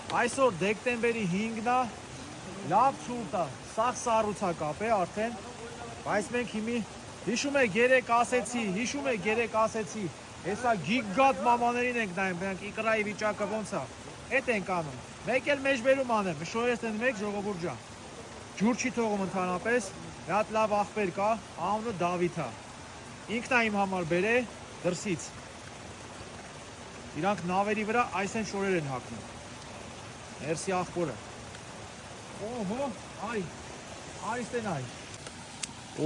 Այսօր դեկտեմբերի 5-ն է, լավ ցուրտ է, սաղ սառուցակապ է արդեն, բայց մենք հիմի հիշում եք երեք ասեցի, հեսա գիգատ մամաներին ենք նայում, մենք իկրայի վիճակը ոնց է, էդ ենք անում, մեկ էլ մեջբերում անեմ, շոյեստ են մեկ ժողովուրդ ջան, ջուր չի թողում ընդհանրապես, մի հատ լավ աղբեր կա, անունը Դավիթ է, ինքն է իմ համար բերե դրսից, իրանք նավերի վրա այս են շորեր են հագնում, ներսի աղբորը, օհո, այ ստեն այ,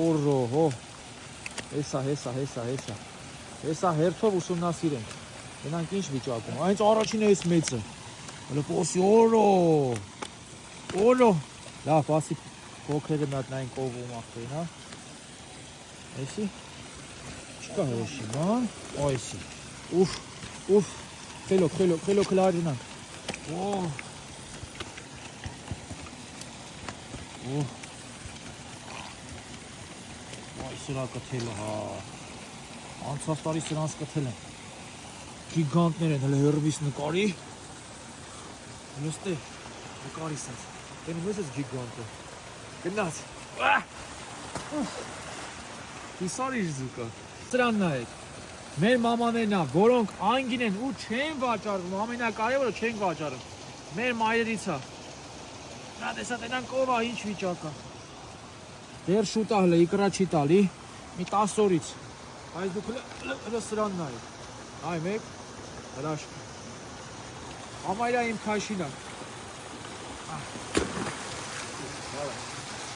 օրոհո, հեսա հերթով ուսումնասիրենք, գնանք ինչ վիճակում, այնց առաջինը ես մեծը, հլը պոսի օրո, լավ, ասի փոքրերը մի հատ նային կովում աղբերն, հա, այսի, չկա հրեշի, ման, այսի, ուֆ, խելոք հլարինանք, Այ սրա կթելը, հա, անցավ տարի սրանց կթել են, գիգանտներ են, հլը հերվիս նկարի, նստե, նկարի սենց, տենի մեզ ես գիգանտը, գնաց, հիսար իր զուկա, սրան նայեք, մեր մամաներն է, որոնք անգին են ու չեն վաճարվում, ամենակարևորը չեն վաճարում, մեր մայրերից է, նա տեսա տենանք ով է, ինչ վիճակա, դեր շուտ է հլը իկրա չի տալի, մի 10 օրից, այս դուք հլը սրան նայեք, այ մեկ, հրաշկ, ամայրա իմ քաշինակ,